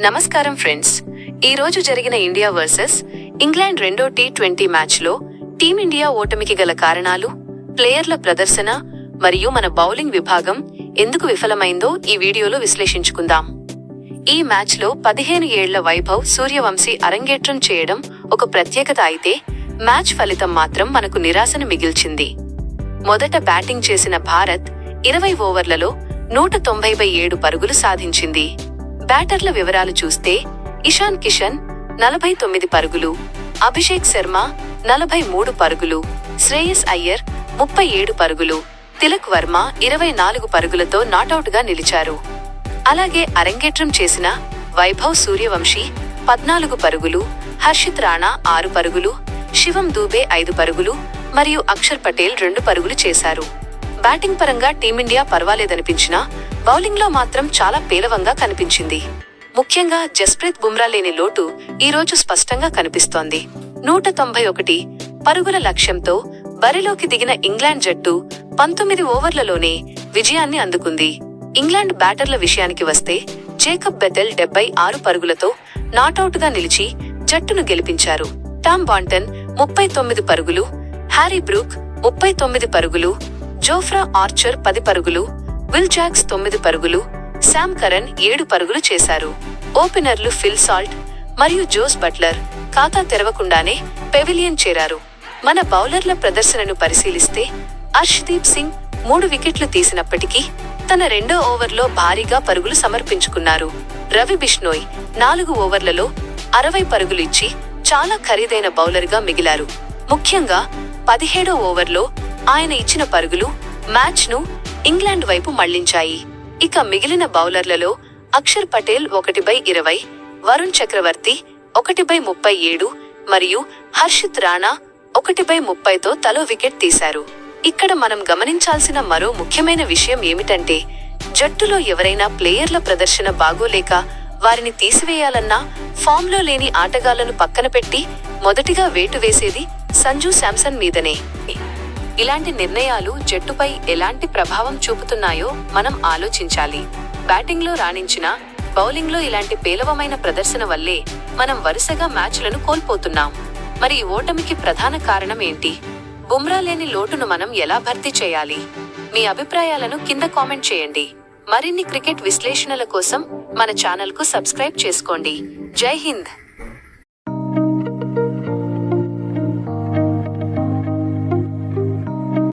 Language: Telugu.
నమస్కారం ఫ్రెండ్స్, ఈ రోజు జరిగిన ఇండియా వర్సెస్ ఇంగ్లాండ్ రెండో టీ20 మ్యాచ్లో టీమిండియా ఓటమికి గల కారణాలు, ప్లేయర్ల ప్రదర్శన మరియు మన బౌలింగ్ విభాగం ఎందుకు విఫలమైందో ఈ వీడియోలో విశ్లేషించుకుందాం. ఈ మ్యాచ్లో 15 ఏళ్ల వైభవ్ సూర్యవంశీ అరంగేట్రం చేయడం ఒక ప్రత్యేకత అయితే, మ్యాచ్ ఫలితం మాత్రం మనకు నిరాశను మిగిల్చింది. మొదట బ్యాటింగ్ చేసిన భారత్ 20 ఓవర్లలో 197 పరుగులు సాధించింది. బ్యాటర్ల వివరాలు చూస్తే ఇషాన్ కిషన్ 49 పరుగులు, అభిషేక్ శర్మ 43 పరుగులు, శ్రేయస్ అయ్యర్ 37 పరుగులు, తిలక్ వర్మ 24 పరుగులతో నాటౌట్ గా నిలిచారు. అలాగే అరంగేట్రం చేసిన వైభవ్ సూర్యవంశీ 14 పరుగులు, హర్షిత్ రాణా 6 పరుగులు, శివం దూబే 5 పరుగులు మరియు అక్షర్ పటేల్ 2 పరుగులు చేశారు. బ్యాటింగ్ పరంగా టీమిండియా పర్వాలేదనిపించినా బౌలింగ్లో మాత్రం చాలా పేలవంగా కనిపించింది. ముఖ్యంగా జస్ప్రీత్ బుమ్రా లేని లోటు ఈ రోజు స్పష్టంగా కనిపిస్తోంది. 191 పరుగుల లక్ష్యంతో బరిలోకి దిగిన ఇంగ్లాండ్ జట్టు 19 ఓవర్లలోనే విజయాన్ని అందుకుంది. ఇంగ్లాండ్ బ్యాటర్ల విషయానికి వస్తే జేకబ్ బెథెల్ 76 పరుగులతో నాటౌట్ గా నిలిచి జట్టును గెలిపించారు. టామ్ బాంటన్ 39 పరుగులు, హ్యారీ బ్రూక్ 39 పరుగులు, జోఫ్రా ఆర్చర్ 10 పరుగులు, విల్ జాక్స్ 9 పరుగులు, శామ్ కరన్ 7 పరుగులు చేశారు. ఓపెనర్లు ఫిల్ సాల్ట్ మరియు జోస్ బట్లర్ ఖాతా తెరవకుండానే పెవిలియన్ చేరారు. మన బౌలర్ల ప్రదర్శనను పరిశీలిస్తే అర్ష్దీప్ సింగ్ 3 వికెట్లు తీసినప్పటికీ తన రెండో ఓవర్లో భారీగా పరుగులు సమర్పించుకున్నారు. రవి బిష్నోయ్ 4 ఓవర్లలో 60 పరుగులు ఇచ్చి చాలా ఖరీదైన బౌలర్గా మిగిలారు. ముఖ్యంగా 17వ ఓవర్లో ఆయన ఇచ్చిన పరుగులు మ్యాచ్ను ఇంగ్లాండ్ వైపు మళ్లించాయి. ఇక మిగిలిన బౌలర్లలో అక్షర్ పటేల్ 1/20, వరుణ్ చక్రవర్తి 1/37 మరియు హర్షిత్ రాణా 1/30తో తలో వికెట్ తీశారు. ఇక్కడ మనం గమనించాల్సిన మరో ముఖ్యమైన విషయం ఏమిటంటే, జట్టులో ఎవరైనా ప్లేయర్ల ప్రదర్శన బాగోలేక వారిని తీసివేయాలన్నా ఫామ్లో లేని ఆటగాళ్లను పక్కన పెట్టి మొదటిగా వేటు వేసేది సంజూ శాంసన్ మీదనే. ఇలాంటి నిర్ణయాలు జట్టుపై ఎలాంటి ప్రభావం చూపుతున్నాయో మనం ఆలోచించాలి. బ్యాటింగ్లో రాణించిన బౌలింగ్లో ఇలాంటి పేలవమైన ప్రదర్శన వల్లే మనం వరుసగా మ్యాచ్లను కోల్పోతున్నాం. మరి ఈ ఓటమికి ప్రధాన కారణం ఏంటి? బుమ్రా లేని లోటును మనం ఎలా భర్తీ చేయాలి? మీ అభిప్రాయాలను కింద కామెంట్ చేయండి. మరిన్ని క్రికెట్ విశ్లేషణల కోసం మన ఛానల్కు సబ్స్క్రైబ్ చేసుకోండి. జై హింద్.